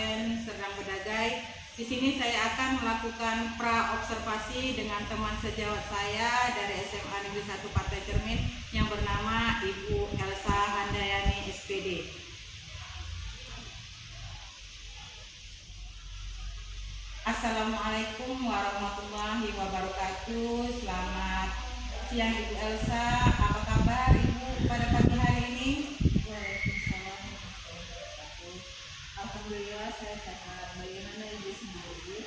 Kabupaten Serdang Bedagai. Di sini saya akan melakukan pra-observasi dengan teman sejawat saya dari SMA Negeri 1 Partai Cermin yang bernama Ibu Elsa Handayani SPD. Assalamualaikum warahmatullahi wabarakatuh. Selamat siang Ibu Elsa. Apa kabar Ibu pada pagi hari ini? Waalaikumsalam. Alhamdulillah saya sehat. Bagaimana Ibu sendiri?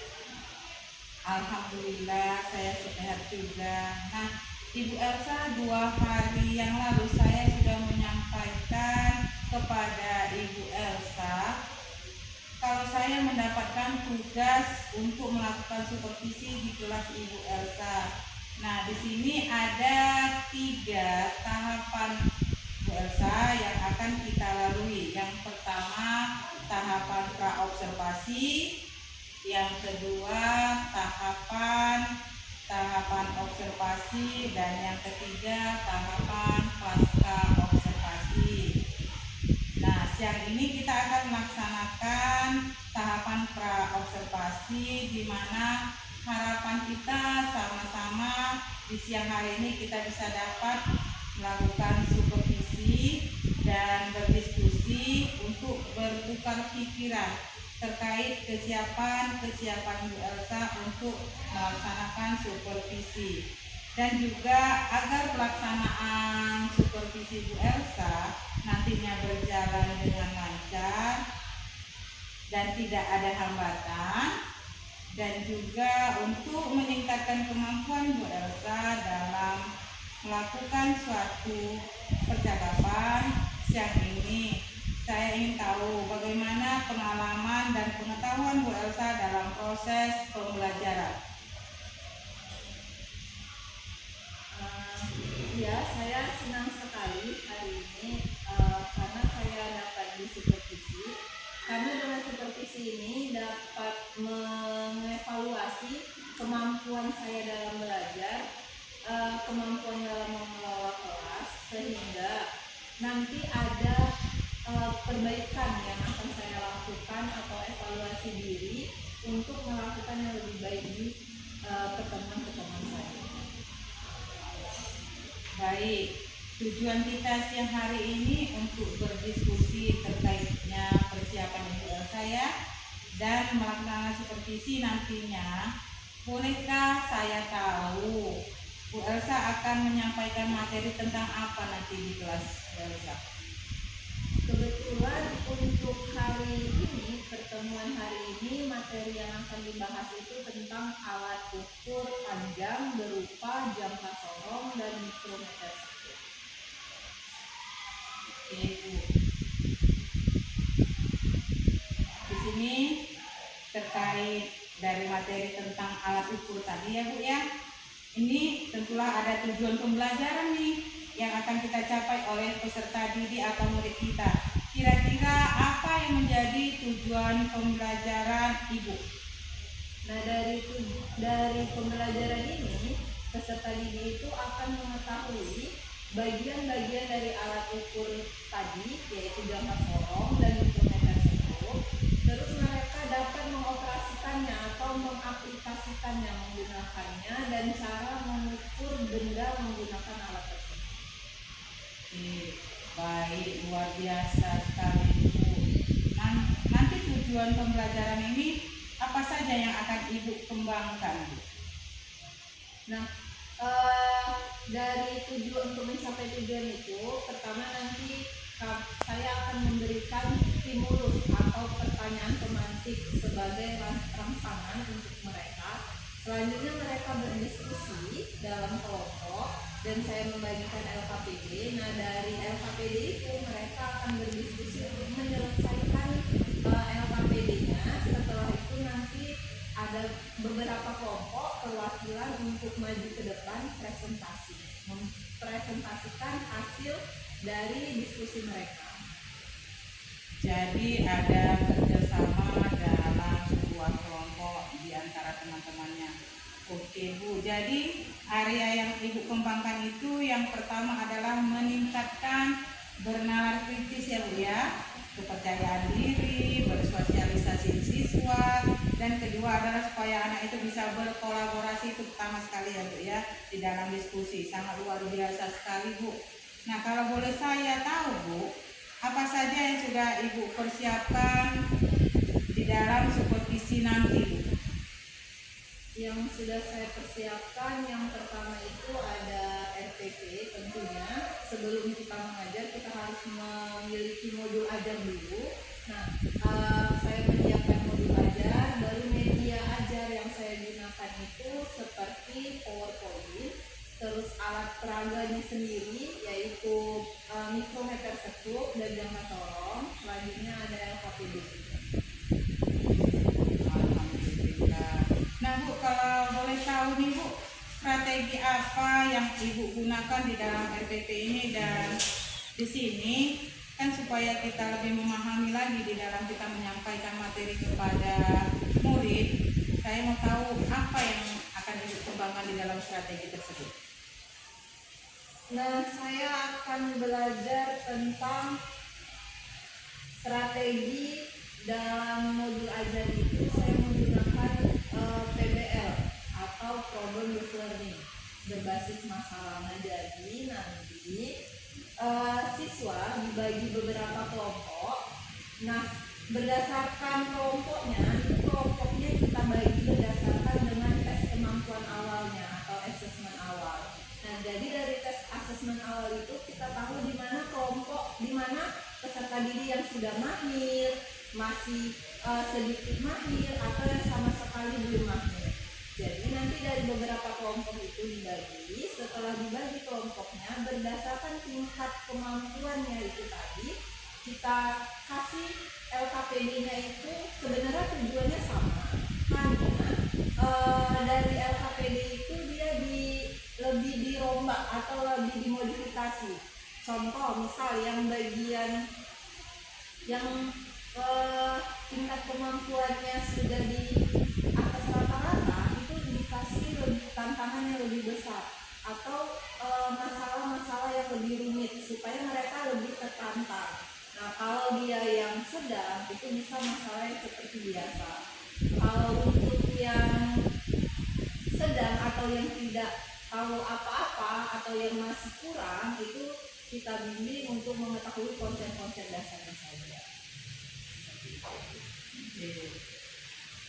Alhamdulillah saya sehat juga. Nah, Ibu Elsa, 2 hari yang lalu saya sudah menyampaikan kepada Ibu Elsa kalau saya mendapatkan tugas untuk melakukan supervisi di kelas Ibu Elsa. Nah, di sini ada 3 tahapan Bu Elsa yang akan kita lalui. Yang pertama, tahapan pra-observasi. Yang kedua, tahapan observasi. Dan yang ketiga, tahapan pasca observasi. Nah, siang ini kita akan melaksanakan tahapan pra-observasi, di mana harapan kita sama-sama di siang hari ini kita bisa dapat melakukan supervisi dan berdiskusi untuk bertukar pikiran terkait kesiapan Bu Elsa untuk melaksanakan supervisi, dan juga agar pelaksanaan supervisi Bu Elsa nantinya berjalan dengan lancar dan tidak ada hambatan, dan juga untuk meningkatkan kemampuan Bu Elsa dalam melakukan suatu percakapan. Siang ini saya ingin tahu bagaimana pengalaman dan pengetahuan Bu Elsa dalam proses pembelajaran. Ya, saya senang sekali hari ini karena saya dapat disupervisi. Karena dengan supervisi ini dapat mengevaluasi kemampuan saya dalam belajar, kemampuan dalam mengelola kelas, sehingga nanti ada perbaikan yang akan saya lakukan atau evaluasi diri untuk melakukan yang lebih baik di pertemuan-pertemuan saya. Baik, tujuan kita siang hari ini untuk berdiskusi terkaitnya persiapan Ibu Elsa ya, dan melaksanakan supervisi nantinya. Bolehkah saya tahu Bu Elsa akan menyampaikan materi tentang apa nanti di kelas Bu Elsa? Kebetulan untuk hari ini, pertemuan hari ini, materi yang akan dibahas itu tentang alat ukur panjang berupa jangka sorong dan mikrometer sekunder. Oke Bu. Di sini terkait dari materi tentang alat ukur tadi ya Bu ya. Ini tentulah ada tujuan pembelajaran nih yang akan kita capai oleh peserta didik atau murid kita. Kira-kira apa yang menjadi tujuan pembelajaran Ibu? Nah, dari pembelajaran ini, peserta didik itu akan mengetahui bagian-bagian dari alat ukur tadi, yaitu jangka sorong dan mikrometer sekunder. Terus mereka dapat mengoperasikannya atau mengaplikasikannya, menggunakannya, dan cara mengukur benda menggunakan alat tersebut. Baik, luar biasa sekali Bu. Nanti tujuan pembelajaran ini apa saja yang akan Ibu kembangkan Bu? Nah, dari tujuan untuk mencapai tujuan itu, pertama nanti saya akan memberikan stimulus atau pertanyaan semantik sebagai rangsangan untuk mereka. Selanjutnya mereka berdiskusi dalam kelompok dan saya membagikan LKPD. Nah, dari LKPD itu mereka akan berdiskusi untuk menyelesaikan LKPD-nya. Setelah itu nanti ada beberapa kelompok perwakilan untuk maju ke depan mempresentasikan hasil dari diskusi mereka. Jadi ada kerjasama dalam sebuah kelompok di antara teman-temannya. Oke Bu, jadi area yang Ibu kembangkan itu yang pertama adalah meningkatkan bernalar kritis ya Bu ya, kepercayaan diri, bersosialisasi siswa, dan kedua adalah supaya anak itu bisa berkolaborasi, itu pertama sekali ya Bu ya, di dalam diskusi. Sangat luar biasa sekali Bu. Nah, kalau boleh saya tahu Bu, apa saja yang sudah Ibu persiapkan di dalam supervisi nanti Bu? Yang sudah saya persiapkan, yang pertama itu ada RPP tentunya. Sebelum kita mengajar, kita harus memiliki modul ajar dulu. Nah, saya menyiapkan modul ajar, baru media ajar yang saya gunakan itu seperti PowerPoint, terus alat peraganya sendiri yaitu mikrometer sekuk dan jangka tolong. Selanjutnya ada LKPD. Nah Bu, kalau boleh tahu nih Bu, strategi apa yang Ibu gunakan di dalam RPP ini, dan di sini kan supaya kita lebih memahami lagi di dalam kita menyampaikan materi kepada murid, saya mau tahu apa yang akan Ibu kembangkan di dalam strategi tersebut. Nah, saya akan belajar tentang strategi dalam modul ajar itu. Saya menggunakan PBL atau Problem Based Learning berbasis masalah. Nah, jadi nanti siswa dibagi beberapa kelompok. Nah, berdasarkan kelompoknya kita bagi berdasarkan dengan tes kemampuan awalnya atau asesmen awal. Nah, jadi dari tes asesmen awal itu kita tahu di mana peserta didik yang sudah mahir, masih sedikit mahir, atau yang sama sekali belum mahir. Jadi nanti dari beberapa kelompok itu dibagi. Setelah dibagi kelompoknya berdasarkan tingkat kemampuannya itu tadi, kita kasih LKPD-nya itu sebenarnya tujuannya sama. Hanya dari LKPD itu dia lebih dirombak atau lebih dimodifikasi. Contoh misal yang bagian yang tingkat kemampuannya sudah di atas rata-rata itu dikasih tantangan yang lebih besar, atau masalah-masalah yang lebih rumit supaya mereka lebih tertantang. Nah, kalau dia yang sedang itu bisa masalah yang seperti biasa. Kalau untuk yang sedang atau yang tidak tahu apa-apa atau yang masih kurang, itu kita bimbing untuk mengetahui konsep-konsep dasarnya saja.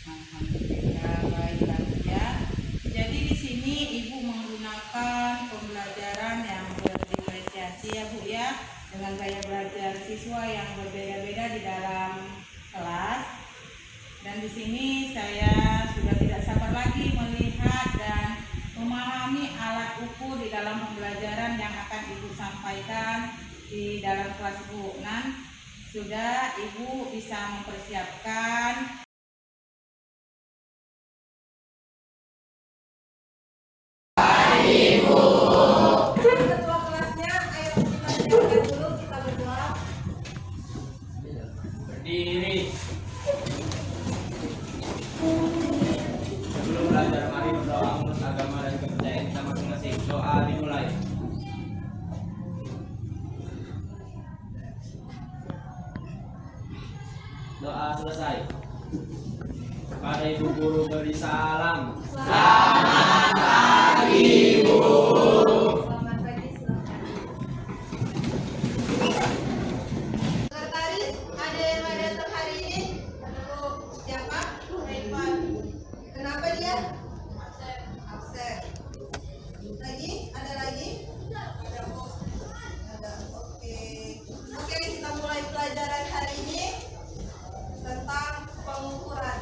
Alhamdulillah, baiklah ya. Jadi di sini Ibu menggunakan pembelajaran yang berdiferensiasi ya Bu ya, dengan gaya belajar siswa yang berbeda-beda di dalam kelas. Dan di sini saya sudah tidak sabar lagi melihat dan memahami alat ukur di dalam pembelajaran yang akan Ibu sampaikan di dalam kelas Bu. Nah, sudah Ibu bisa mempersiapkan Ketua kelasnya, ayo kita siapkan dulu, kita berdoa. Berdiri. Sebelum belajar, mari berdoa menurut agama dan kepercayaan kita masing-masing. Doa dimulai. Doa selesai. Kepada Ibu Guru beri salam. Selamat pagi, silakan. Sekretaris, ada yang datang hari ini? Untuk siapa? Raipan. Kenapa dia? Absen. Lagi? Ada lagi? Ada. Oke. Oke, kita mulai pelajaran hari ini tentang pengukuran.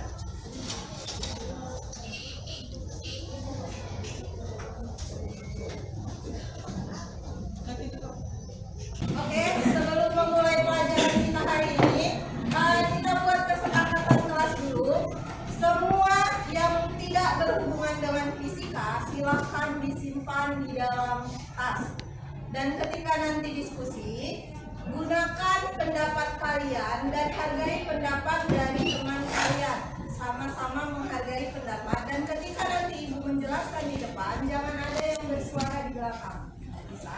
Oke, sebelum memulai pelajaran kita hari ini, kita buat kesepakatan kelas dulu. Semua yang tidak berhubungan dengan fisika, silahkan disimpan di dalam tas. Dan ketika nanti diskusi, gunakan pendapat kalian dan hargai pendapat dari teman kalian. Sama-sama menghargai pendapat. Dan ketika nanti Ibu menjelaskan di depan, jangan ada yang bersuara di belakang. Bisa?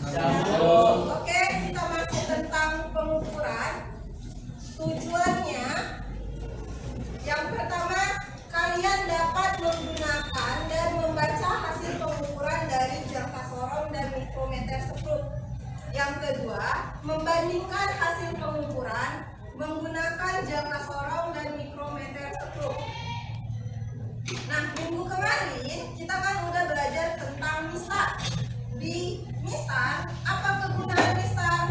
Oke, kita masuk tentang pengukuran. Tujuannya yang mikrometer sekup. Yang kedua, membandingkan hasil pengukuran menggunakan jangka sorong dan mikrometer sekup. Nah, minggu kemarin kita kan udah belajar tentang mistar. Di mistar, apa kegunaan mistar?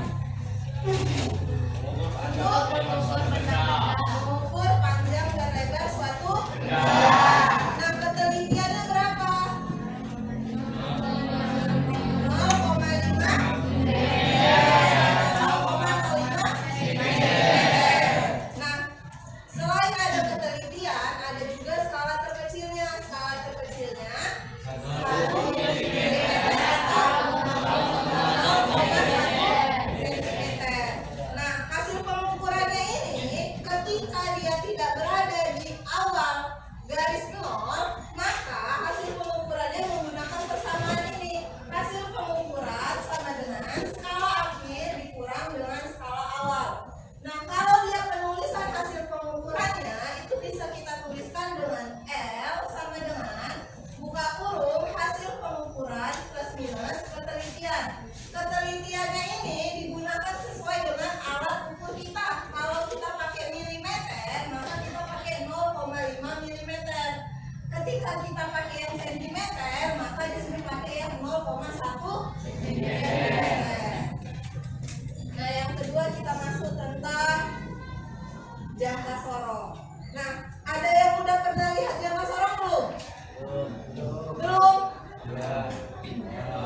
Mengukur panjang dan lebar suatu benda. Nah, ketelitiannya berapa? 0,5 Nah, selain ada ketelitian, ada juga skala terkecilnya. Skala terkecilnya 1 cm. Nah, hasil pengukurannya ini ketika dia tidak berada di awal garis 0, maka hasil pengukurannya menggunakan persamaan ini. Hasil pengukuran sama dengan skala akhir dikurang dengan skala awal. Nah, kalau dia penulisan hasil pengukurannya itu bisa kita tuliskan dengan L sama dengan buka kurung hasil pengukuran plus minus ketelitian. Ketelitiannya ini digunakan sesuai dengan alat ukur kita. Kalau kita pakai milimeter, maka kita pakai 0,5 milimeter. Ketika kita pakai yang sentimeter, maka di sini pakai yang 0,1 sentimeter. Nah, yang kedua kita masuk tentang jangka sorong. Nah, ada yang udah pernah lihat jangka sorong belum? Belum?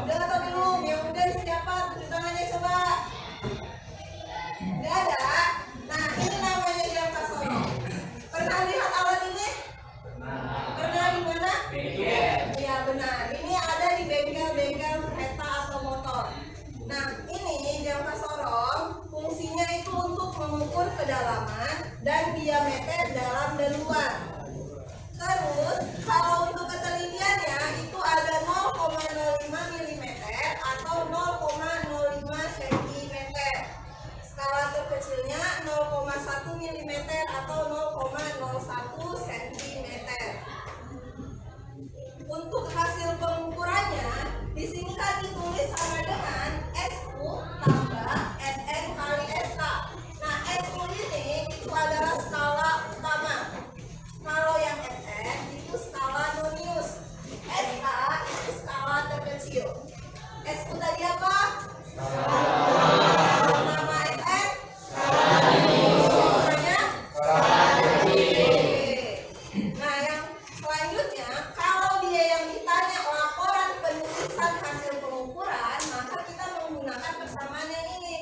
Udah atau belum? Yang udah siapa? Tunjuk tangannya coba. Nggak ada? Nah, ini namanya jangka sorong. Pernah lihat alat ini? Pernah di mana? Iya, benar. Ini ada di bengkel-bengkel kereta atau motor. Nah, ini jangka sorong fungsinya itu untuk mengukur kedalaman dan diameter dalam dan luar. Terus, kalau untuk ketelitiannya itu ada 0,05 mm atau 0,05 cm. Skala terkecilnya 0,1 mm atau 0,01 cm. Untuk hasil pengukurannya, di sini kan ditulis sama dengan SU tambah SN kali SK. Nah, SU ini itu adalah skala utama. Kalau yang SN itu skala nonius. SK itu skala terkecil. SU tadi apa? Nama SN? Ukurannya? Nah, yang selanjutnya, kalau dia yang ditanya laporan penulisan hasil pengukuran, maka kita menggunakan persamaan yang ini.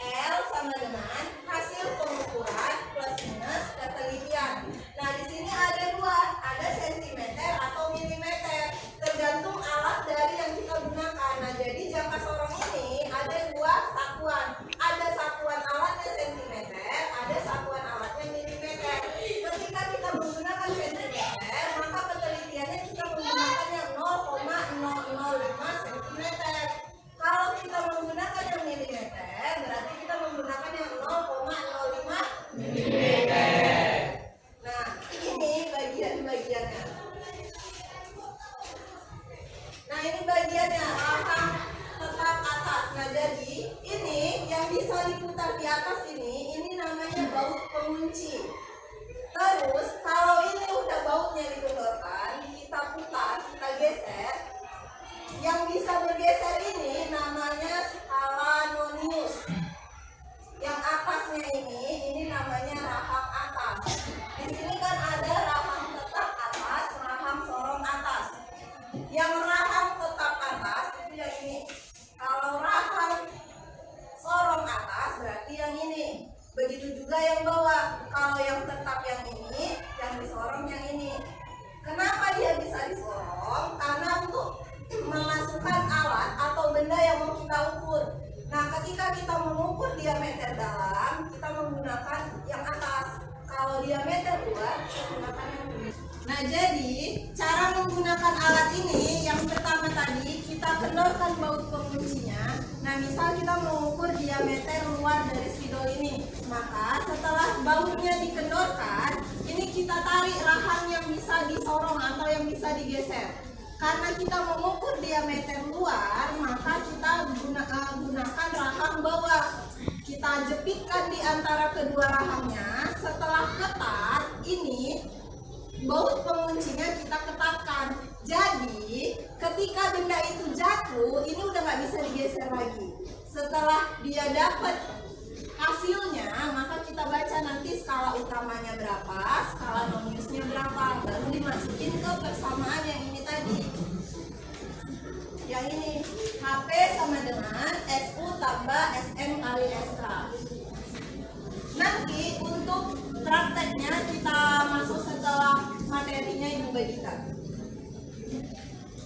L sama dengan hasil pengukuran plus minus ketelitian. Nah, di sini ada dua, ada sentimeter atau milimeter, tergantung alat dari yang kita gunakan. Nah, jadi jangka sorong ini ada dua satuan. Ada satuan alatnya sentimeter, ada satuan alatnya milimeter. Ketika kita menggunakan sentimeter, maka ketelitiannya kita menggunakan yang 0,005 cm. Kalau kita menggunakan yang milimeter, berarti kita menggunakan yang 0,05 mm. Nah, ini bagian-bagiannya. Nah, ini bagiannya, rahang tetap atas. Nah, jadi ini yang bisa diputar di atas ini namanya baut pengunci. Terus, kalau ini udah bautnya dikendorkan, kita putar, kita geser. Yang bisa bergeser ini namanya skala nonius. Yang atasnya ini namanya rahang atas. Di sini kan ada rahang tetap atas, rahang sorong atas. Yang rahang tetap atas itu yang ini. Kalau rahang sorong atas berarti yang ini. Begitu juga yang bawah. Kalau yang tetap yang ini, yang disorong yang ini. Kenapa dia bisa disorong? Karena untuk memasukkan alat atau benda yang mau kita ukur. Nah, ketika kita mengukur diameter dalam, kita menggunakan yang atas. Kalau diameter luar, kita menggunakan yang ini. Nah, jadi cara menggunakan alat ini yang pertama tadi kita kendorkan baut penguncinya. Nah, misal kita mengukur diameter luar dari spidol ini, maka setelah bautnya dikendorkan, ini kita tarik rahang yang bisa disorong atau yang bisa digeser. Karena kita mengukur diameter luar, maka kita gunakan rahang bawah. Kita jepitkan di antara kedua rahangnya. Setelah ketat, ini baut penguncinya kita ketatkan. Jadi ketika benda itu jatuh, ini udah nggak bisa digeser lagi. Setelah dia dapat hasilnya, maka kita baca nanti skala utamanya berapa, skala noniusnya berapa, baru dimasukin ke persamaan yang ini tadi. Yang ini HP sama dengan SU tambah SN kali SK. Nanti untuk prakteknya kita masuk setelah materinya Ibu bagikan.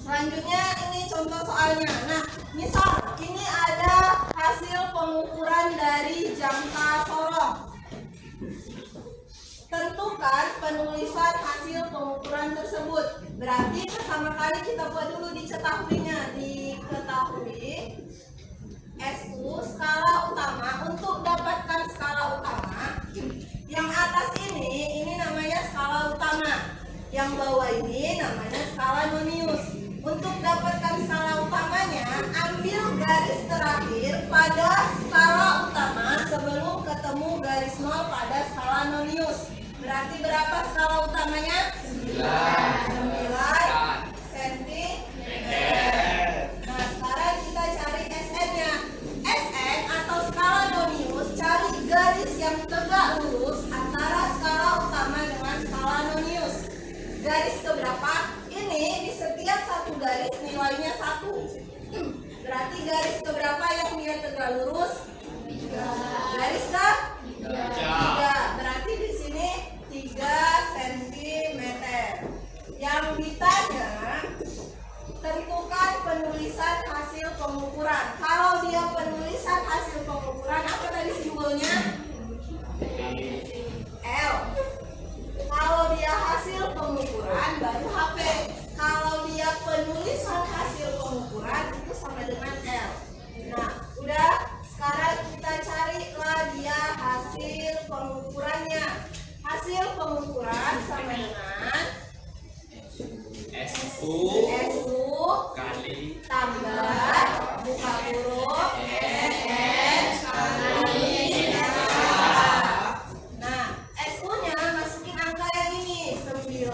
Selanjutnya ini contoh soalnya. Nah, misal ini ada hasil pengukuran dari jangka sorong. Tentukan penulisan hasil pengukuran tersebut. Berarti pertama kali kita buat dulu diketahuinya. Diketahui SU skala utama. Untuk dapatkan skala utama, yang atas ini namanya skala utama. Yang bawah ini namanya skala nonius. Untuk dapatkan skala utamanya, ambil garis terakhir pada skala utama sebelum ketemu garis nol pada skala nonius. Berarti berapa skala utamanya? 9 cm. Nah, sekarang kita cari SN-nya. SN atau skala nonius, cari garis yang tegak lurus antara skala utama dengan skala nonius. Garis keberapa? Ini di setiap satu garis nilainya 1. Berarti garis keberapa yang dia tegak lurus? 3. Garis ke? 3. Berarti di sini 3 cm. Yang ditanya, tentukan penulisan hasil pengukuran. Kalau dia penulisan hasil pengukuran, apa tadi simbolnya? L. Kalau dia hasil pengukuran baru HP. Kalau dia penulisan hasil pengukuran itu sama dengan L. Nah, udah. Sekarang kita carilah dia hasil pengukurannya. Hasil pengukuran sama dengan SU kali tambah buka huruf SN kali SK. Nah, SU-nya masukin angka yang ini 9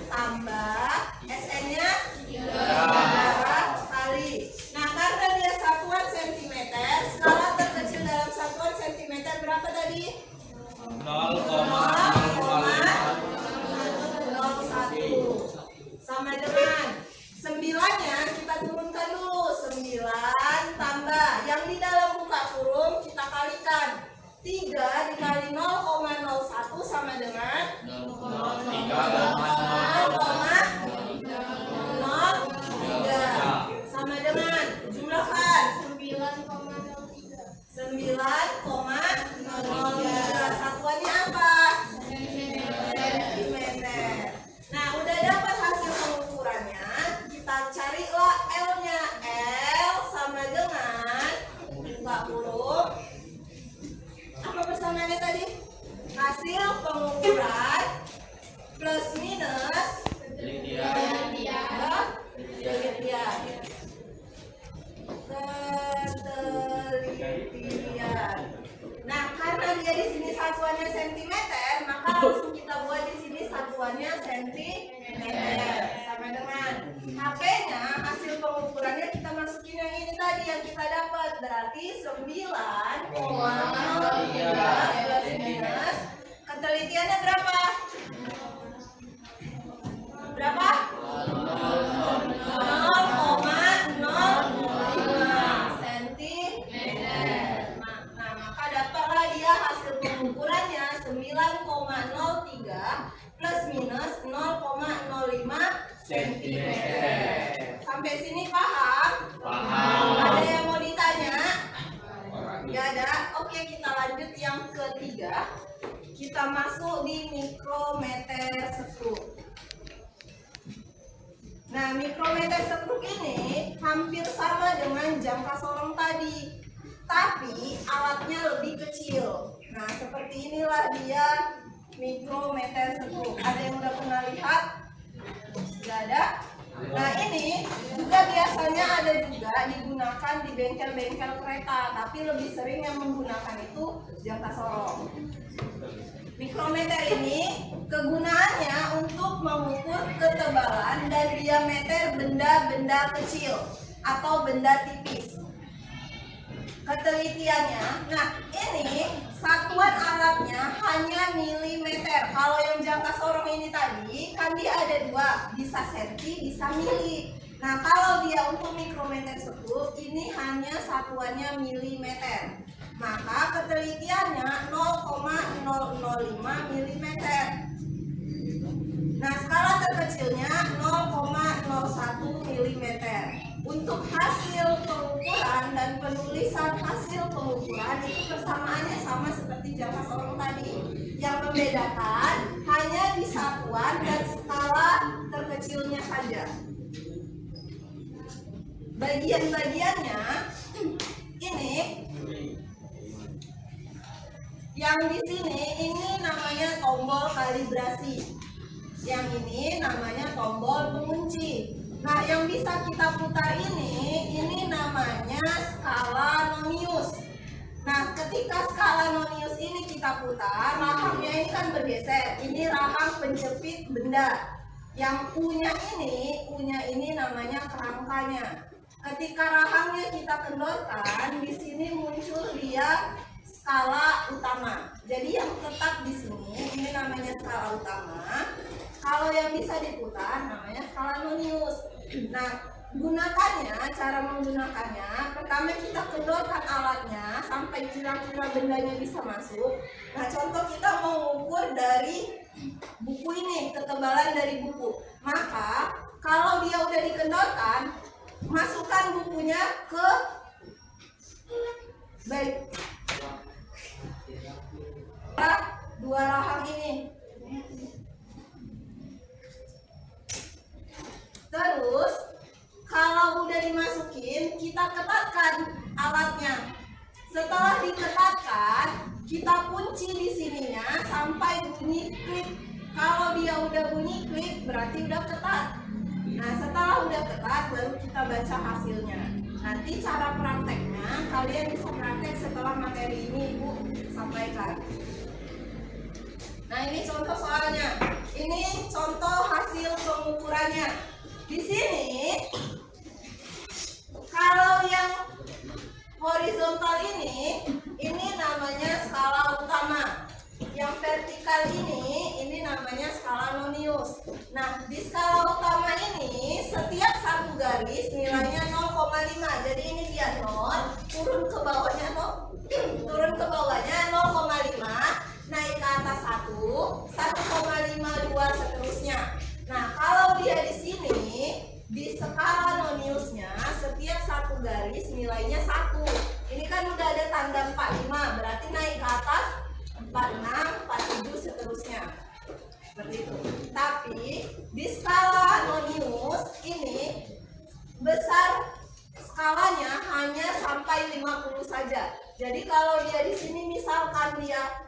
tambah SN-nya 3 kali. Nah, karena dia satuan centimeter, skala terkecil dalam satuan centimeter berapa tadi? 0,01 sama dengan 9-nya kita turunkan dulu. 9 tambah yang di dalam buka kurung kita kalikan. 3 dikali 0,01 sama dengan 0,03 sama dengan jumlahkan 9,03. Satuannya apa? Centimeter. Nah, udah dapat hasil pengukurannya, kita carilah L-nya. L sama dengan buka huruf. Apa persamaannya tadi? Hasil pengukuran plus minus ketelitian. Nah, karena dia di sini satuannya centimeter, maka langsung kita buat di sini satuannya centimeter. Sama dengan HP-nya, hasil pengukurannya kita masukin yang ini tadi yang kita dapat. Berarti 9,03 plus minus. Ketelitiannya berapa? Berapa? 0,05 cm. Nah, maka dapatlah dia hasil pengukurannya 9,03 plus minus 0,05 cm. Sampai sini paham? Paham. Ada yang mau ditanya? Gak ada? Oke, kita lanjut yang ketiga. Kita masuk di mikrometer stroke. Nah, mikrometer stroke ini hampir sama dengan jangka sorong tadi, tapi alatnya lebih kecil. Nah, seperti inilah dia mikrometer stroke. Ada yang udah pernah lihat? Gak ada? Nah ini juga biasanya ada juga digunakan di bengkel-bengkel kereta, tapi lebih sering yang menggunakan itu jangka sorong. Mikrometer ini kegunaannya untuk mengukur ketebalan dan diameter benda-benda kecil atau benda tipis. Ketelitiannya, nah ini satuan alatnya hanya milimeter. Kalau yang jangka sorong ini tadi kan dia ada dua, bisa senti, bisa mili. Nah kalau dia untuk mikrometer scope ini hanya satuannya milimeter. Maka ketelitiannya 0,005 milimeter. Nah skala terkecilnya 0,01 milimeter. Untuk hasil pengukuran dan penulisan hasil pengukuran itu persamaannya sama seperti jangka sorong tadi. Yang membedakan hanya di satuan dan skala terkecilnya saja. Bagian-bagiannya ini yang di sini ini namanya tombol kalibrasi. Yang ini namanya tombol pengunci. Nah, yang bisa kita putar ini namanya skala nonius. Nah, ketika skala nonius ini kita putar, rahangnya ini kan bergeser. Ini rahang penjepit benda. Yang punya ini namanya kerangkanya. Ketika rahangnya kita kendorkan, di sini muncul dia skala utama. Jadi yang tetap di sini ini namanya skala utama. Kalau yang bisa diputar namanya skala nonius. Nah, cara menggunakannya, pertama kita kendorkan alatnya sampai kira-kira bendanya bisa masuk. Nah, contoh kita mau ukur dari buku ini, ketebalan dari buku. Maka, kalau dia udah dikendorkan, masukkan bukunya ke dua rahang ini. Terus kalau udah dimasukin, kita ketatkan alatnya. Setelah diketatkan, kita kunci di sininya sampai bunyi klik. Kalau dia udah bunyi klik, berarti udah ketat. Nah, setelah udah ketat, baru kita baca hasilnya. Nanti cara prakteknya, kalian bisa praktek setelah materi ini Ibu sampaikan. Nah, ini contoh soalnya. Ini contoh hasil pengukurannya. Di sini, kalau yang horizontal ini namanya skala utama. Yang vertikal ini namanya skala nonius. Nah, di skala utama ini, setiap satu garis nilainya 0,5. Jadi ini dia 0, turun ke bawahnya 0,5, naik ke atas 1, 1,52 seterusnya. Nah, kalau dia di sini, di skala noniusnya, setiap satu garis nilainya 1. Ini kan udah ada tanda 45, berarti naik ke atas 46, 47, seterusnya. Seperti itu. Tapi, di skala nonius, ini besar skalanya hanya sampai 50 saja. Jadi, kalau dia di sini, misalkan dia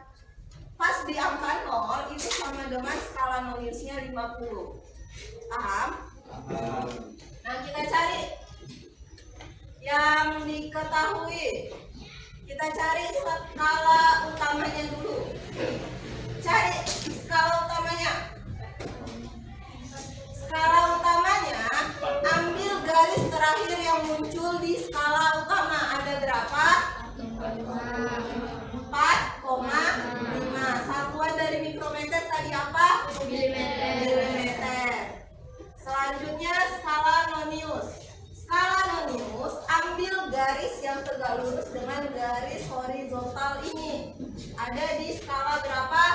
pas di angka 0 itu sama dengan skala noniusnya 50. Paham? Nah, kita cari yang diketahui. Kita cari skala utamanya dulu. Cari skala utamanya. Skala utamanya, ambil garis terakhir yang muncul di skala utama. Ada berapa? 4,5. Satuan dari mikrometer tadi apa? Milimeter. Selanjutnya skala nonius. Skala nonius, ambil garis yang tegak lurus dengan garis horizontal ini. Ada di skala berapa?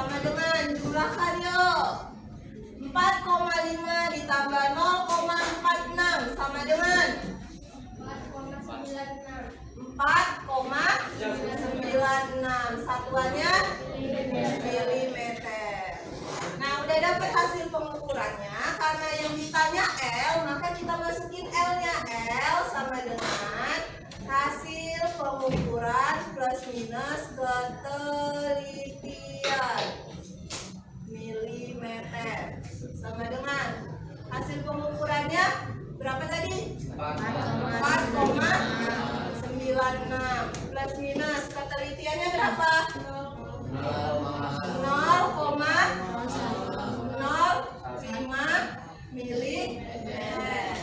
sama dengan jumlahkan yuk. 4,5 ditambah 0,46 sama dengan 4,96. Satuannya milimeter. Nah, udah dapat hasil pengukurannya. Karena yang ditanya L, maka kita masukin L-nya. L sama dengan hasil pengukuran plus minus ketelitian milimeter sama dengan hasil pengukurannya berapa tadi? 4,96 plus minus ketelitiannya berapa? 0,05 milimeter.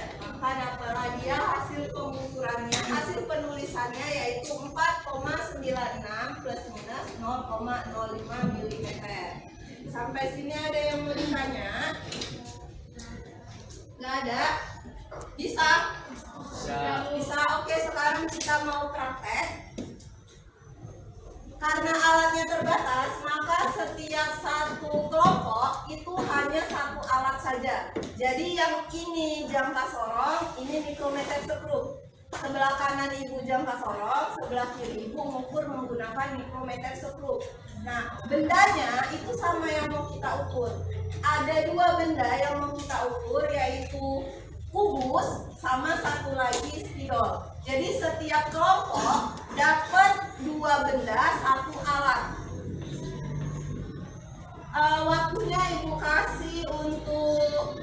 Maka dapat lagi ya hasil pengukurannya, hasil penulisannya yaitu 4,96 plus minus 0,05 milimeter. Sampai sini ada yang mau ditanya? Nggak ada? Bisa? Bisa. Oke, sekarang kita mau praktek. Karena alatnya terbatas, maka setiap satu kelompok itu hanya satu alat saja. Jadi yang ini jangka sorong, ini mikrometer skruf. Sebelah kanan ibu jangka sorong, sebelah kiri ibu mengukur menggunakan mikrometer skruf. Nah, bendanya itu sama yang mau kita ukur. Ada dua benda yang mau kita ukur, yaitu kubus sama satu lagi spidol. Jadi setiap kelompok dapat dua benda, satu alat. Waktunya ibu kasih untuk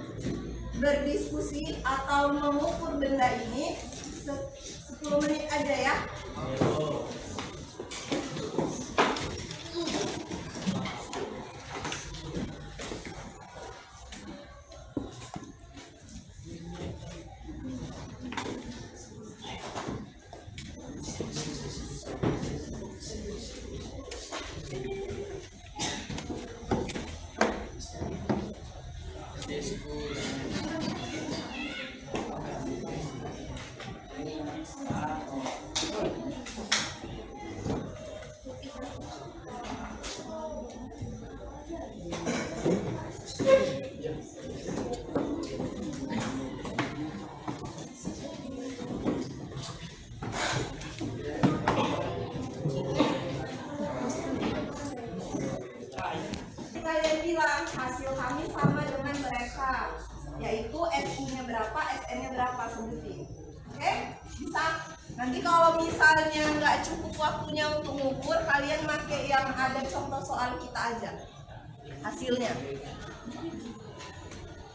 berdiskusi atau mengukur benda ini 10 menit aja ya. Kalian bilang hasil kami sama dengan mereka, yaitu SI-nya berapa, SN-nya berapa, sebutin. Oke? Bisa? Nanti kalau misalnya nggak cukup waktunya untuk ngukur, kalian pakai yang ada contoh soal kita aja hasilnya.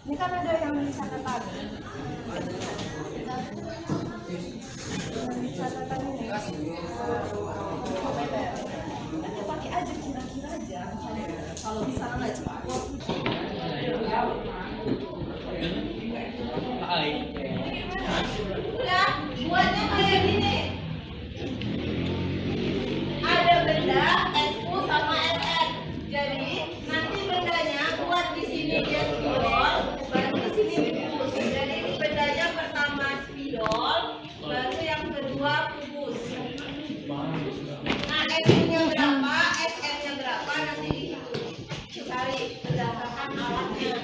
Ini kan ada yang di catatan. Catatan ini. Nanti pakai aja kira-kira aja. Kalau misalnya nggak cukup. Udah, buatnya kayak gini. Ada benda SU sama SN. Jadi nanti bendanya buat di sini dia spidol, baru di sini kubus. Jadi ini bendanya pertama spidol, baru yang kedua kubus. Nah, SU-nya berapa, SN-nya berapa nanti dihitung. Cari berdasarkan alatnya.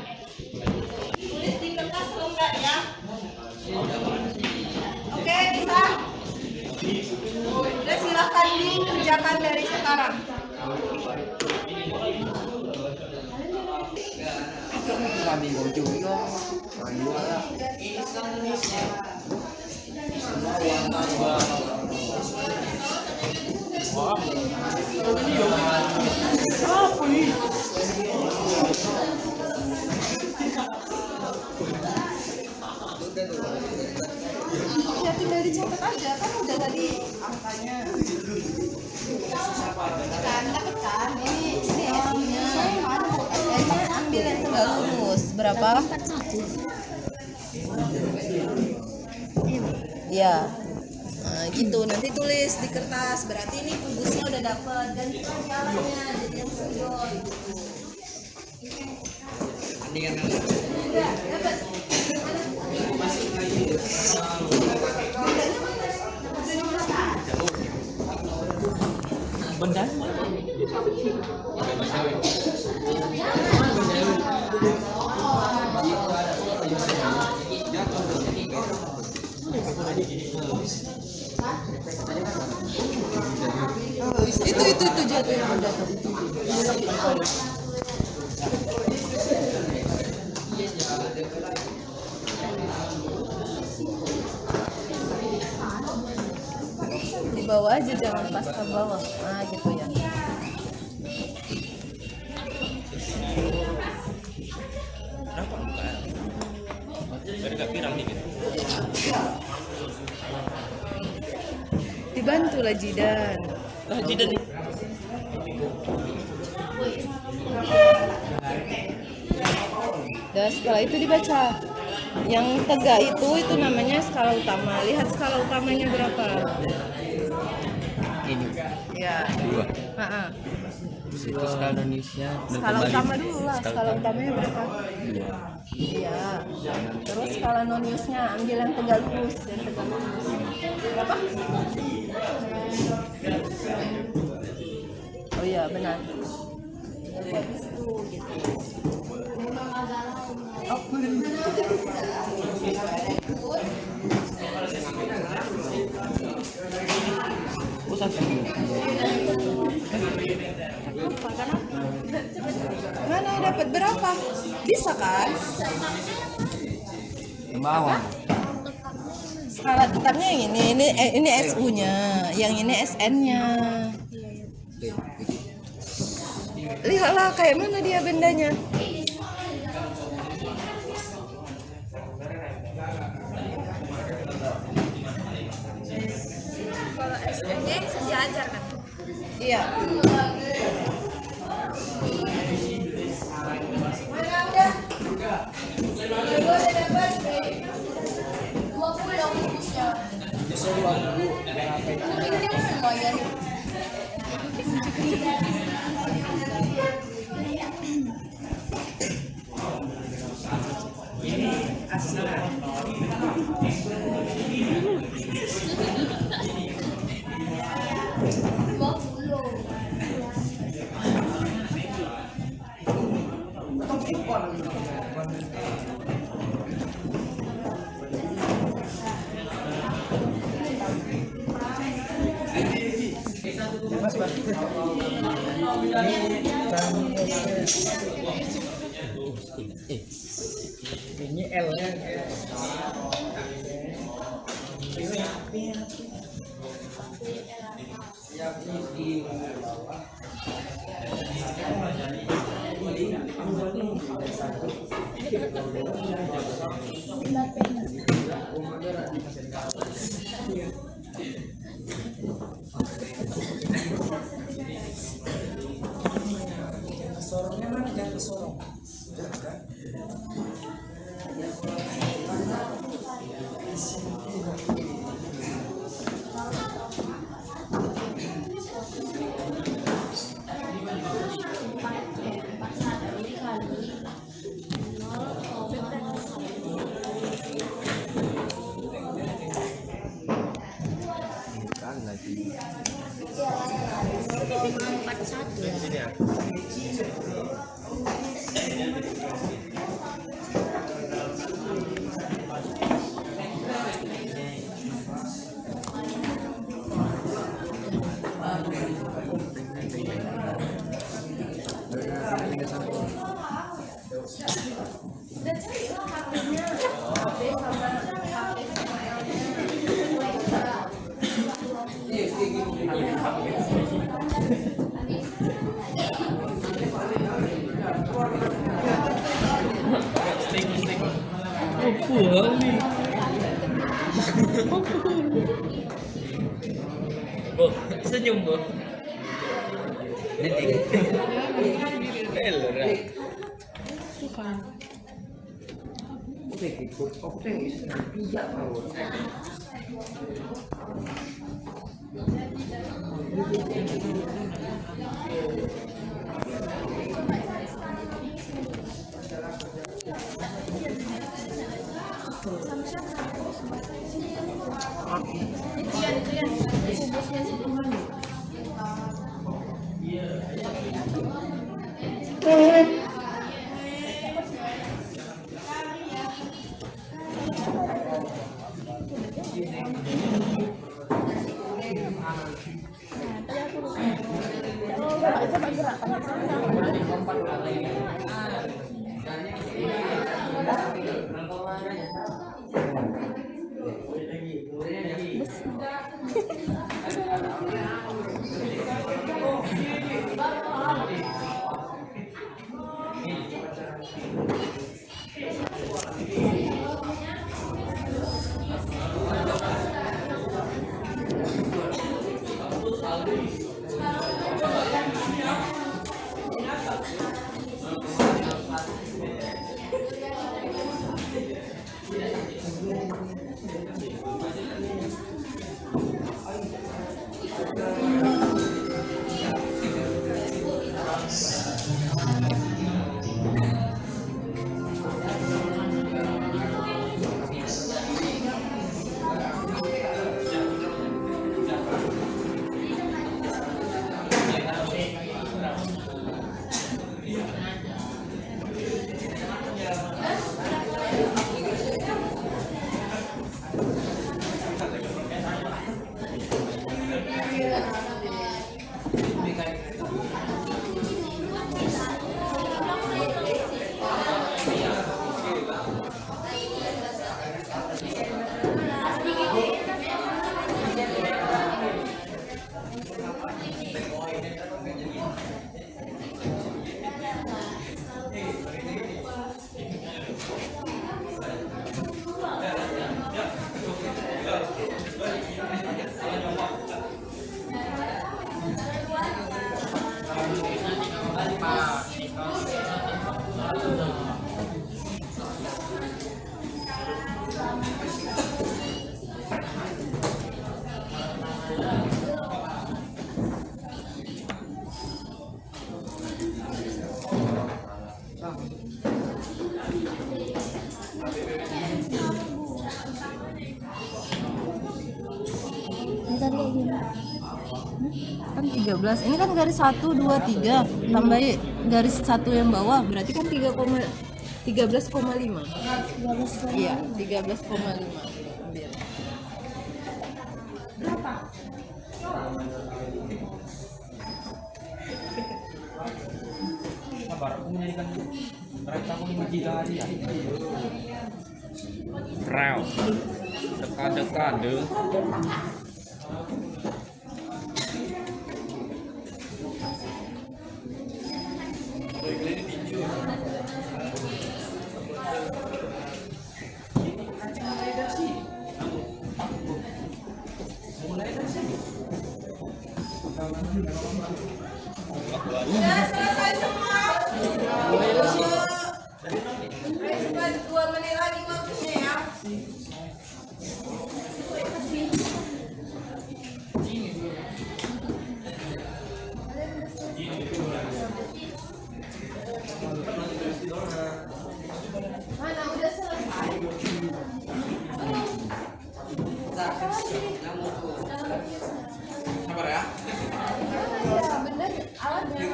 Tulis di kertas enggak ya? Oke, bisa? Udah, silahkan dikerjakan dari sekarang. Ya tinggal dicatat aja, kan udah tadi angkanya. Tekan, ini SI-nya. SN-nya ambil yang sudah lulus. Berapa? Iya. Nah, gitu. Nanti tulis di kertas. Berarti ini kubusnya udah dapet. Dan kita jalannya jadi yang spidol gitu. Udah, dapet. Itu jatuh yang jatuh. Di bawah aja, jangan pas ke bawah. Nah gitu ya. Dibantulah Jidan. Dan skala itu dibaca. Yang tegak itu namanya skala utama. Lihat skala utamanya berapa? Ini Ya. 2. Ha-ha. Itu skala Indonesia. Skala utama dulu lah. Skala utamanya berapa? 2. Iya. Terus skala noniusnya ambil yang tegak lurus, Berapa? Oh iya benar. Bagus tuh gitu. Oh. Mana dapat berapa? Bisa kan? Bawah. Skala tetapnya yang ini SU-nya, yang ini SN-nya. Lihatlah kayak mana dia bendanya. Kalau SN-nya sejajar kan? Iya. Ini L-nya. Sorongnya mana, jangan kesorong. Oh, senyum bu. coba gerakan. Kan 13, ini kan garis 1, 2, 3 tambah garis 1 yang bawah berarti kan 13,5. Iya, 13,5. Berapa? Sabar, aku menyanyikan rektamu 5 giga aja ya. Rau, dekat-dekat deh. Sudah selesai semua. Cuma 2 menit lagi waktunya ya. Mana udah selesai? Sabar ya. Bener, alatnya.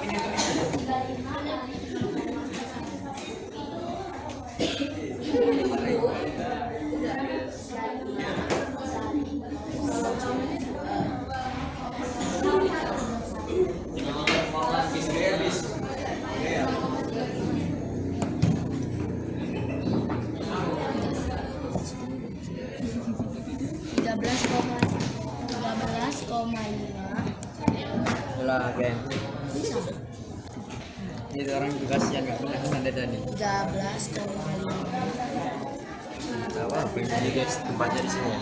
13,5. Ulah, geng. Itu orang juga siang nggak pernah kesana tadi. 13,5. Apa? Begini guys, tempatnya di sini ya.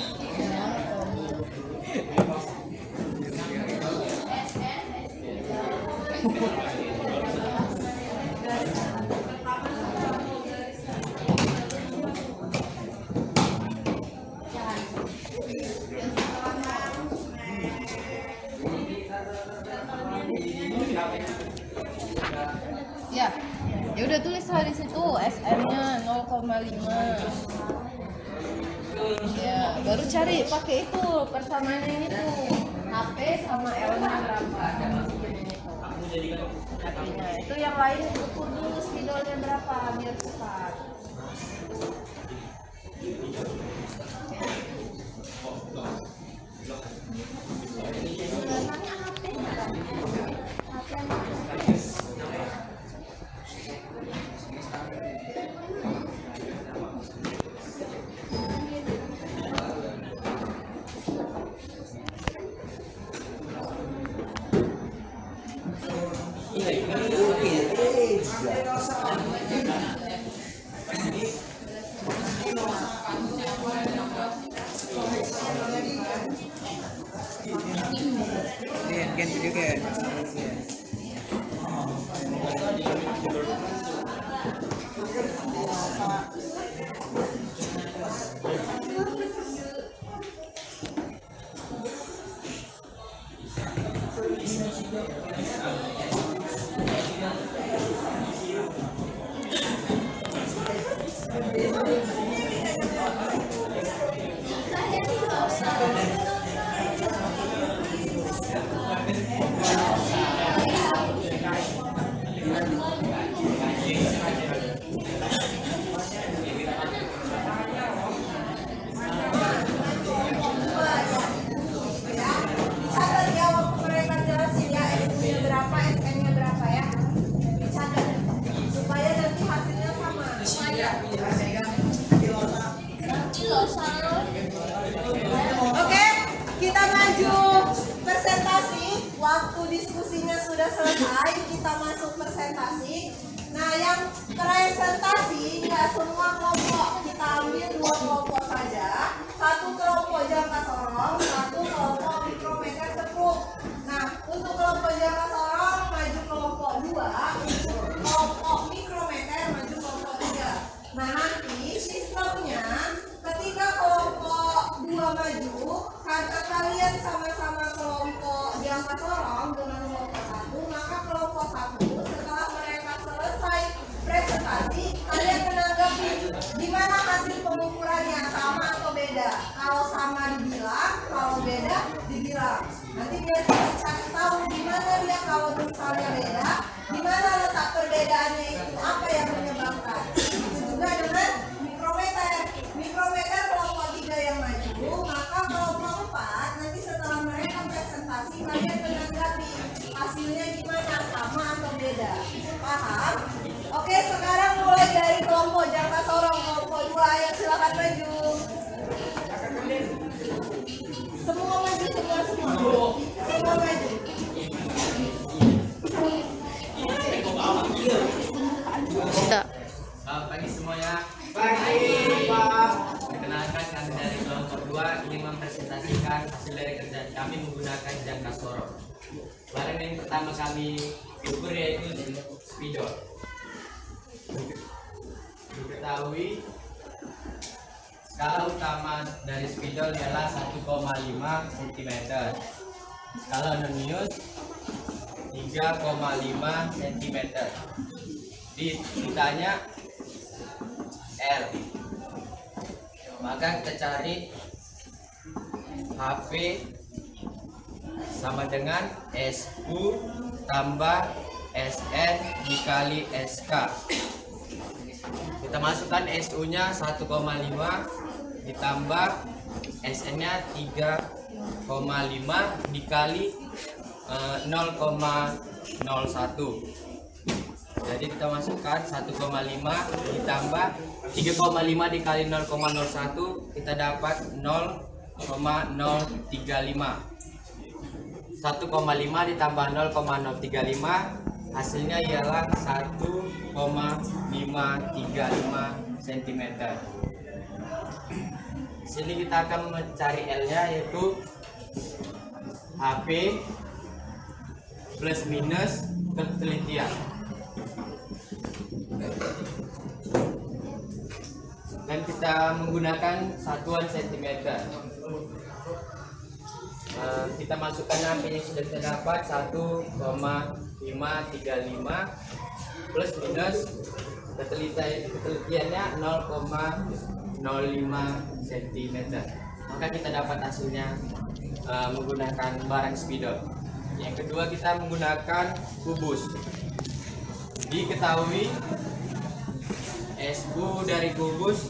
Ya, ya udah tulis lah di situ SM-nya 0,5. Ya, baru cari pakai itu persamaan ini tuh HP sama L-nya berapa. HP-nya itu yang lain ukur dulu spidolnya berapa biar cepat. Ganti juga. Catat ya waktu mereka jelasin ya SU-nya berapa, SN-nya berapa ya. Catat supaya nanti hasilnya sama. Oke, kita maju presentasi. Waktu diskusinya sudah selesai, kita masuk presentasi. Nah, yang presentasi nggak semua kelompok, kita ambil 2 kelompok saja. Satu kelompok jangka sorong, satu kelompok mikrometer sekrup. Nah, untuk kelompok jangka sorong maju kelompok 2, untuk kelompok mikrometer maju kelompok 3. Nah, nanti sistemnya ketika kelompok 2 maju, karena kalian sama-sama kelompok jangka sorong dengan kelompok 1, maka kelompok 1 setelah mereka selesai presentasi, kalian menanggapi gimana hasil pengukurannya, sama atau beda. Kalau sama dibilang, kalau beda dibilang. Nanti dia cari tahu gimana dia kalau misalnya beda, gimana letak perbedaannya itu, apa yang menyebabkan. Itu juga dengan mikrometer. Mikrometer kelompok 3 yang maju, maka kelompok 4 nanti setelah mereka presentasi kalian menanggapi hasilnya gimana, sama atau beda. Paham? Oke, sekarang mulai dari kelompok jangka sorong kelompok 2, ayo silakan maju. Semua maju, semua maju. Selamat pagi semuanya. Pagi, Pak. Perkenalkan, kami dari kelompok 2 ingin mempresentasikan hasil dari kerjaan kami menggunakan jangka sorong. Barang yang pertama kami ukur yaitu spidol. Diketahui skala utama dari spidol adalah 1,5 cm. Skala nonius 3,5 cm. Ditanya L, maka kita cari HP sama dengan SU tambah SN dikali SK. Kita masukkan SU nya 1,5 ditambah SN nya 3,5 dikali 0,01. Jadi kita masukkan 1,5 ditambah 3,5 dikali 0,01, kita dapat 0,035. 1,5 ditambah 0,035 hasilnya ialah 1,535 cm. Sini kita akan mencari L nya yaitu HP plus minus ketelitian. Dan kita menggunakan satuan cm. Kita masukkan HP yang sudah kita dapat 1,535 plus minus ketelitiannya 0,05 cm. Maka kita dapat hasilnya menggunakan barang spidol. Yang kedua kita menggunakan kubus. Diketahui SU dari kubus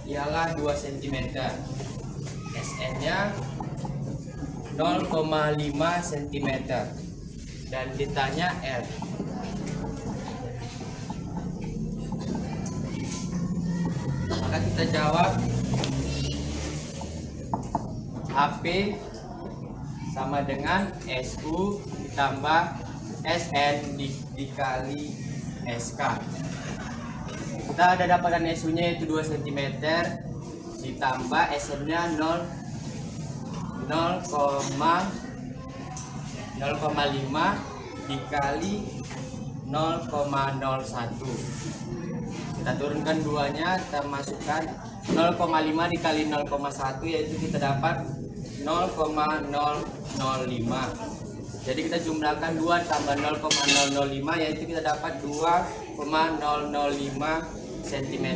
ialah 2 cm. SN nya 0,5 cm dan ditanya L. Maka kita jawab HP sama dengan SU ditambah SN dikali SK. Kita ada dapatkan SU nya yaitu 2 cm ditambah SN-nya 0,5 dikali 0,01. Kita turunkan duanya, kita masukkan 0,5 dikali 0,1 yaitu kita dapat 0,005. Jadi kita jumlahkan 2 tambah 0,005 yaitu kita dapat 2,005 cm.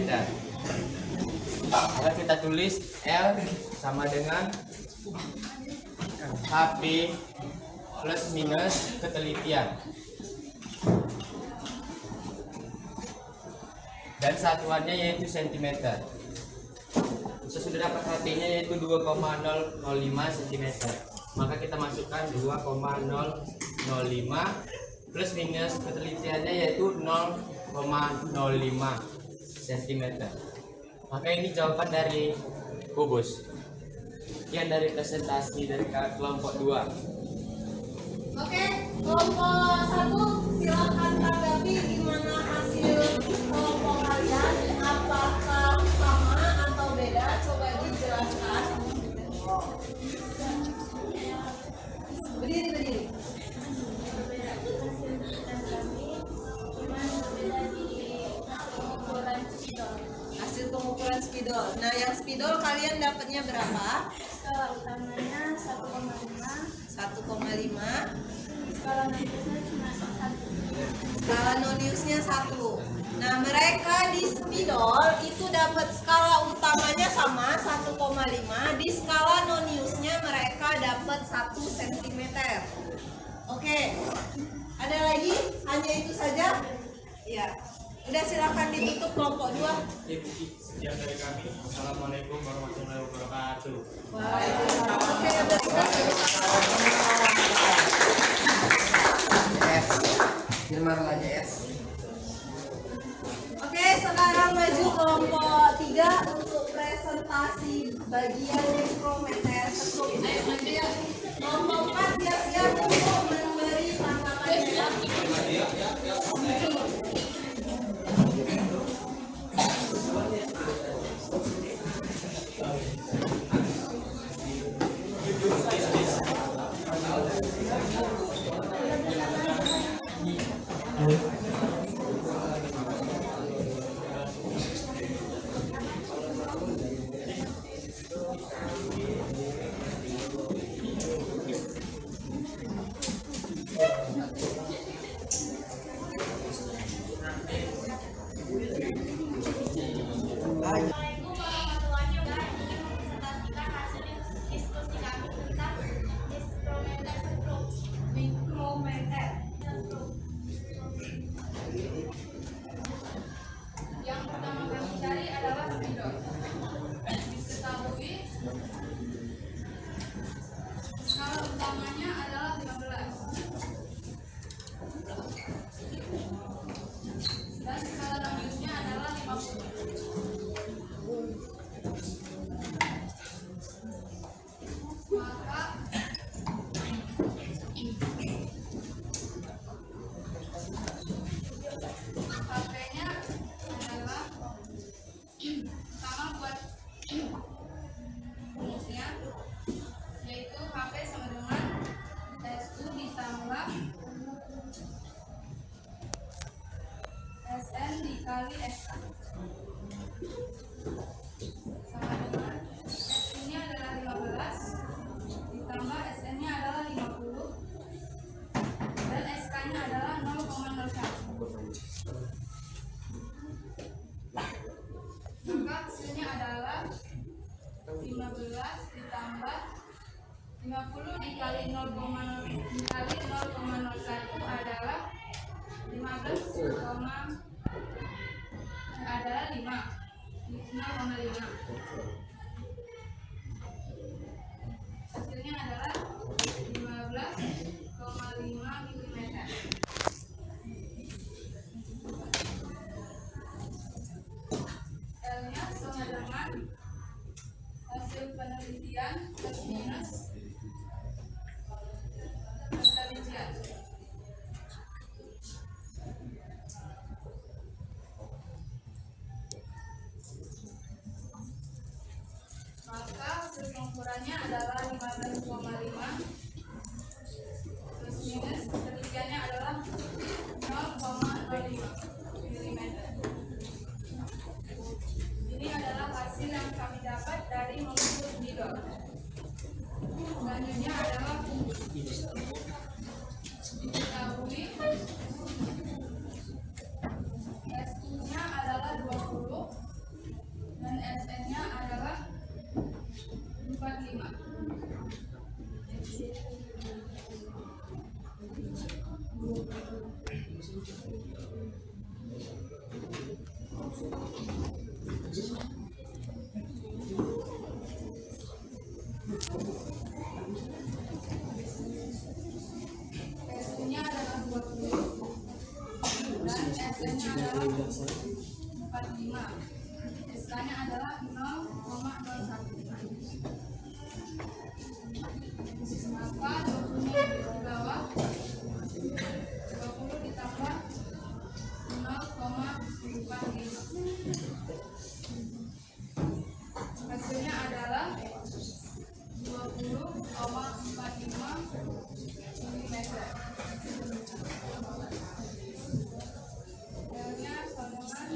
Maka kita tulis L sama dengan HP plus minus ketelitian. Dan satuannya yaitu cm. Kita sudah dapat HP-nya yaitu 2,005 cm. Maka kita masukkan 2,005 plus minus ketelitiannya yaitu 0,05 cm. Maka ini jawaban dari kubus. Sekian dari presentasi dari kelompok 2. Oke, kelompok 1 silakan tanggapi gimana hasil kelompok kalian, apakah sama atau beda? Coba dijelaskan. Berdiri. Hasil pengukuran spidol. Nah, yang spidol kalian dapatnya berapa? Skala utamanya 1,5. 1,5. Skala noniusnya cuma 1. Skala noniusnya 1. Nah, mereka di spidol itu dapat skala utamanya sama 1,5. Di skala noniusnya mereka dapat 1 cm. Oke. Ada lagi? Hanya itu saja? Ya. Udah, silakan ditutup kelompok 2. Sekian dari kami. Assalamualaikum warahmatullahi wabarakatuh. Waalaikumsalam. Oke, Oke, sekarang maju kelompok 3 untuk presentasi bagian mikrometer struktur. Ayo maju ya. Kelompok 4 siap-siap untuk memberi tanggapannya. Assalamualaikum warahmatullahi wabarakatuh. Presentasikan hasil diskusi kami tentang mikrometer. Yang pertama kami cari adalah spidol. Diketahui skala utamanya adalah 15 dan skala noniusnya adalah 50. Maka HP-nya adalah sama buat rumusnya, yaitu HP sama dengan SU ditambah SN dikali SK sama dengan SU nya adalah 15 ditambah SN nya adalah 50 dan SK nya adalah 0,01. Maka hasilnya adalah 15 ditambah 50 dikali 0,01 adalah 15, adalah 5. Hasilnya adalah 15,5 mm. L-nya sama dengan hasil penelitian plus minus penelitian. hasil pengukurannya adalah 15,5 plus minus ketinggiannya adalah 0,05 mm. Ini adalah hasil yang kami dapat dari mengukur spidol. Selanjutnya adalah diketahui SI-nya adalah 20 dan SN-nya adalah 45. SI-nya adalah 20 dan SN-nya adalah 45. SK-nya adalah 0,01. Maka 20-nya di bawah, 20 ditambah 0,45. Hasilnya adalah 20,45 mm. Hasilnya sambungan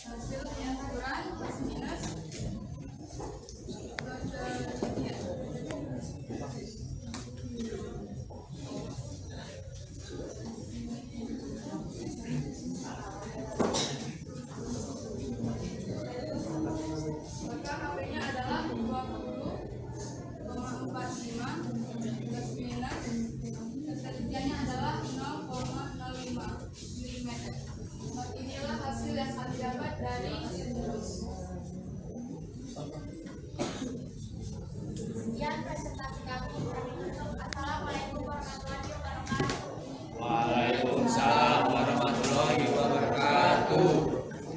hasil pengukuran plus minus ketinggian. Maka HP-nya adalah 20,45 plus minus ketinggiannya adalah 0,05 mm. Inilah hasil yang kami dapat dari stimulus. Sekian presentasi kami. Kami tutup. Assalamualaikum warahmatullahi wabarakatuh. Waalaikumsalam warahmatullahi wabarakatuh.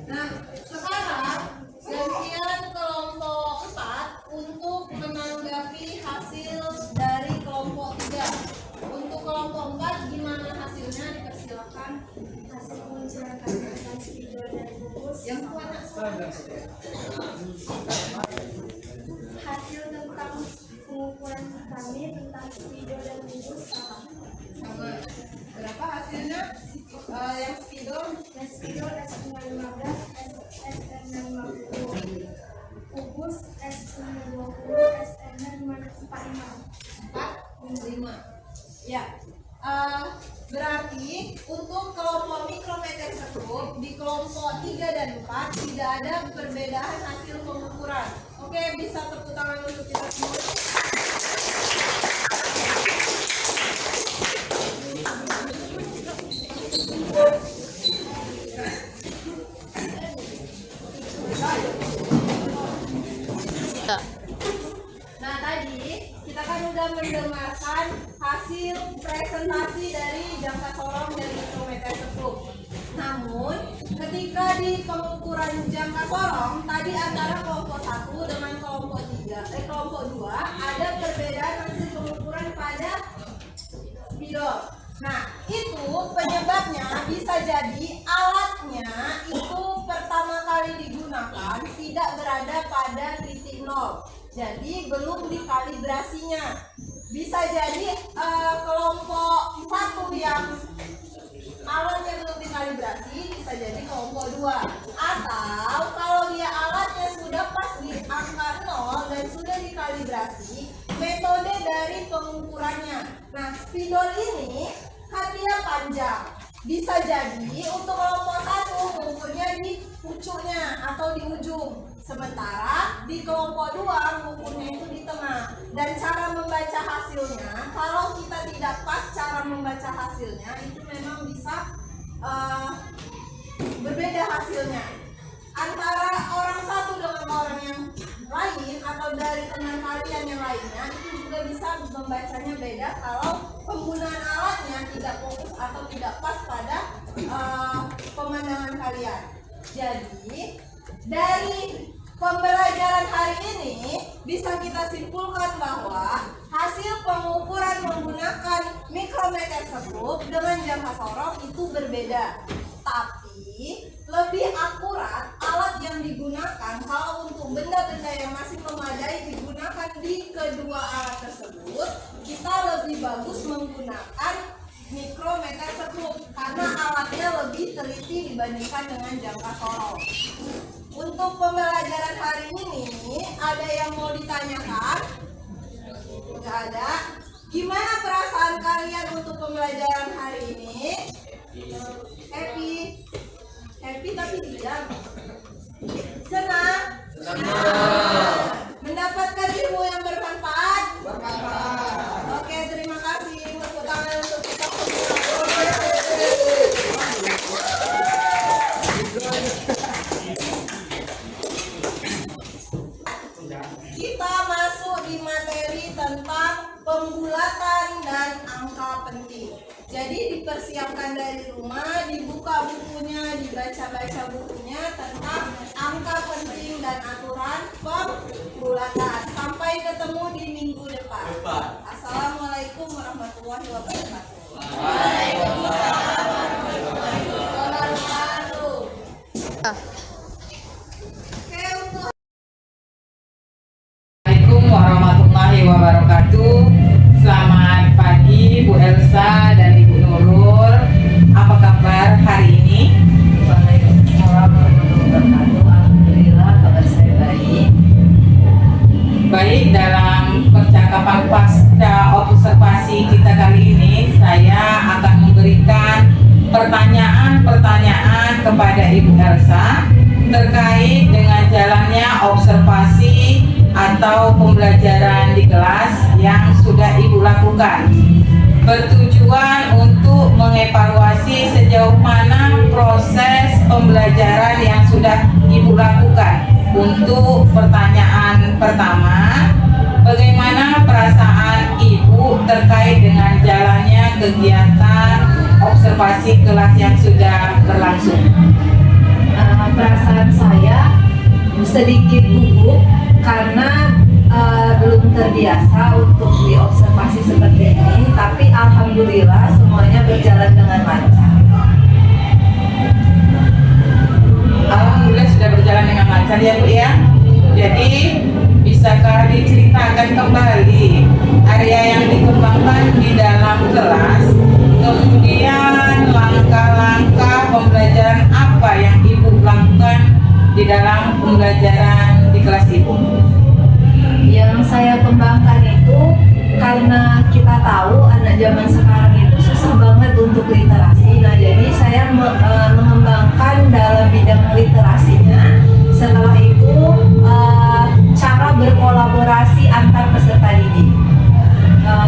Nah, sekarang gantian kelompok 4 untuk menanggapi hasil dari kelompok 3. Untuk kelompok 4 gimana hasilnya? Dipersilakan. Hasil pengukuran kami tentang spidol dan gugus. Yang kuat Hasil tentang pengukuran kami tentang spidol dan gugus apa? sama. Berapa hasilnya? Yang spidol Dan spidol S15, SN50, gugus S20, SN45. 5. Ya. Berarti untuk kelompok mikrometerskop di kelompok 3 dan 4 tidak ada perbedaan hasil pengukuran. Oke, bisa tepuk tangan untuk kita semua. Nah, tadi kita kan udah mendengarkan hasil presentasi dari jangka sorong dan mikrometerskop. Namun, ketika di pengukuran jangka sorong tadi antara kelompok 1 dengan kelompok 2 ada perbedaan hasil pengukuran pada spidol. Nah, itu penyebabnya bisa jadi alatnya itu pertama kali digunakan tidak berada pada titik 0. Jadi belum dikalibrasinya. Bisa jadi kelompok 1 yang alatnya belum dikalibrasi, bisa jadi kelompok 2. Atau kalau dia alatnya sudah pas di angka 0 dan sudah dikalibrasi, metode dari pengukurannya. Nah, spidol ini kan dia panjang. Bisa jadi untuk kelompok 1 mengukurnya di pucuknya atau di ujung. Sementara di kelompok 2 mengukurnya itu di tengah. Dan cara membaca hasilnya, kalau kita tidak pas cara membaca hasilnya, itu memang bisa berbeda hasilnya. Antara orang satu dengan orang yang lain atau dari teman kalian yang lainnya itu juga bisa membacanya beda kalau penggunaan alatnya tidak fokus atau tidak pas pada pemandangan kalian. Jadi dari pembelajaran hari ini bisa kita simpulkan bahwa hasil pengukuran menggunakan mikrometerskop dengan jangka sorong itu berbeda. Tapi lebih akurat alat yang digunakan, kalau untuk benda-benda yang masih memadai digunakan di kedua alat tersebut, kita lebih bagus menggunakan mikrometerskop karena alatnya lebih teliti dibandingkan dengan jangka sorong. Untuk pembelajaran hari ini, ada yang mau ditanyakan? Nggak ada. Gimana perasaan kalian untuk pembelajaran hari ini? Happy? Happy tapi diam. Senang? Senang. Mendapatkan ilmu yang bermanfaat? Bermanfaat. Oke, terima kasih. Tepuk tangan untuk kita semua. Kita masuk di materi tentang pembulatan dan angka penting. Jadi dipersiapkan dari rumah, dibuka bukunya, dibaca-baca bukunya tentang angka penting dan aturan pembulatan. Sampai ketemu di minggu depan. Assalamualaikum warahmatullahi wabarakatuh. Waalaikumsalam warahmatullahi wabarakatuh. Oke, untuk Assalamualaikum warahmatullahi wabarakatuh. Selamat pagi Bu Elsa dan Ibu Nurul. Apa kabar hari ini? Waalaikumsalam warahmatullahi wabarakatuh. Alhamdulillah kabar saya baik. Baik, dalam percakapan pasca observasi kita kali ini, saya akan memberikan pertanyaan-pertanyaan kepada Ibu Elsa terkait dengan jalannya observasi atau pembelajaran di kelas yang sudah Ibu lakukan. Bertujuan untuk mengevaluasi sejauh mana proses pembelajaran yang sudah Ibu lakukan. Untuk pertanyaan pertama, bagaimana perasaan Ibu terkait dengan jalannya kegiatan observasi kelas yang sudah berlangsung? Perasaan saya sedikit gugup karena belum terbiasa untuk diobservasi seperti ini, tapi alhamdulillah semuanya berjalan dengan lancar. Alhamdulillah sudah berjalan dengan lancar ya Bu ya. Jadi bisakah diceritakan kembali area yang dikembangkan di dalam kelas, kemudian langkah-langkah pembelajaran apa yang Ibu lakukan di dalam pembelajaran di kelas Ibu? Yang saya kembangkan itu karena kita tahu anak zaman sekarang itu susah banget untuk literasi. Nah, jadi saya mengembangkan dalam bidang literasinya. Setelah itu cara berkolaborasi antar peserta didik.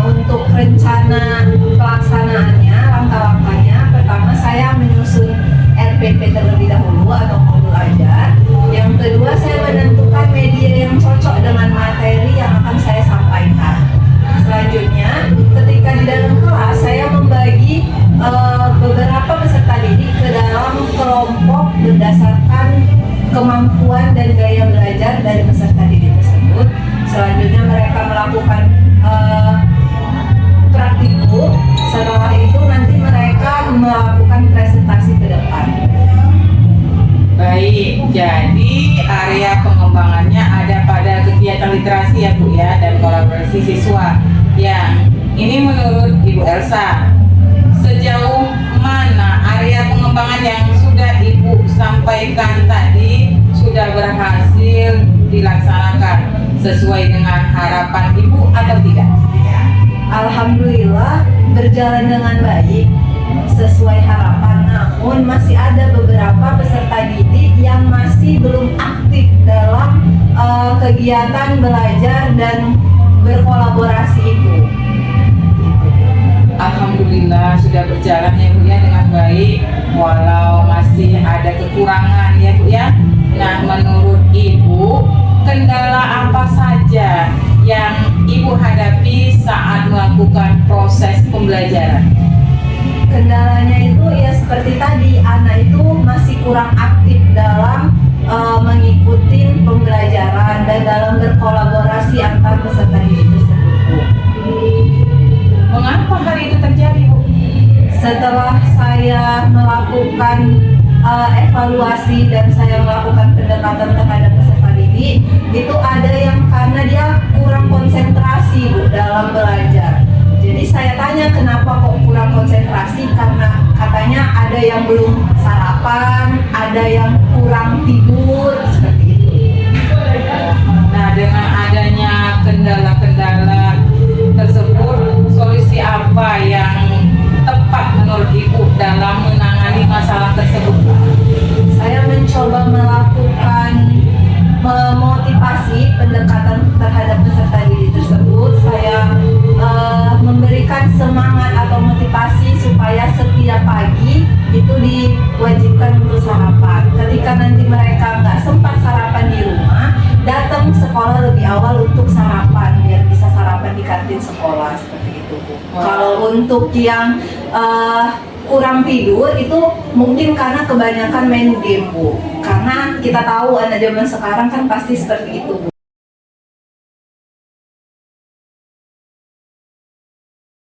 Untuk rencana pelaksanaannya, langkah-langkahnya, pertama saya menyusun RPP terlebih dahulu atau modul ajar. Yang kedua, saya menentukan media yang cocok dengan materi yang akan saya sampaikan. Selanjutnya, ketika di dalam kelas, saya membagi beberapa peserta didik ke dalam kelompok berdasarkan kemampuan dan gaya belajar dari peserta didik tersebut. Selanjutnya, mereka melakukan praktikum. Setelah itu nanti mereka melakukan presentasi ke depan. Baik, jadi area pengembangannya ada pada kegiatan literasi ya Bu ya, dan kolaborasi siswa. Ya, ini menurut Ibu Elsa, sejauh mana area pengembangan yang sudah Ibu sampaikan tadi sudah berhasil dilaksanakan sesuai dengan harapan Ibu atau tidak? Alhamdulillah berjalan dengan baik sesuai harapan, namun masih ada beberapa peserta didik yang masih belum aktif dalam kegiatan belajar dan berkolaborasi itu. Alhamdulillah sudah berjalan ya Bu ya dengan baik, walau masih ada kekurangan ya Bu ya. Nah, menurut Ibu, kendala apa saja yang Ibu hadapi saat melakukan proses pembelajaran? Kendalanya itu ya seperti tadi, anak itu masih kurang aktif dalam mengikuti pembelajaran dan dalam berkolaborasi antar peserta didik tersebut. Mengapa hal itu terjadi Bu? Setelah saya melakukan evaluasi dan saya melakukan pendekatan terhadap peserta didik, itu ada yang karena dia kurang konsentrasi Bu dalam belajar. Jadi saya tanya kenapa kok kurang konsentrasi, karena katanya ada yang belum sarapan, ada yang kurang tidur, seperti itu. Nah, dengan adanya kendala-kendala tersebut, solusi apa yang tepat menurut Ibu dalam menangani masalah tersebut? Saya mencoba melakukan memotivasi pendekatan terhadap peserta didik tersebut. Saya memberikan semangat atau motivasi supaya setiap pagi itu diwajibkan untuk sarapan. Ketika nanti mereka nggak sempat sarapan di rumah, datang sekolah lebih awal untuk sarapan biar bisa sarapan di kantin sekolah, seperti itu Bu. Kalau untuk yang kurang tidur itu mungkin karena kebanyakan main game Bu. Karena kita tahu anak zaman sekarang kan pasti seperti itu Bu.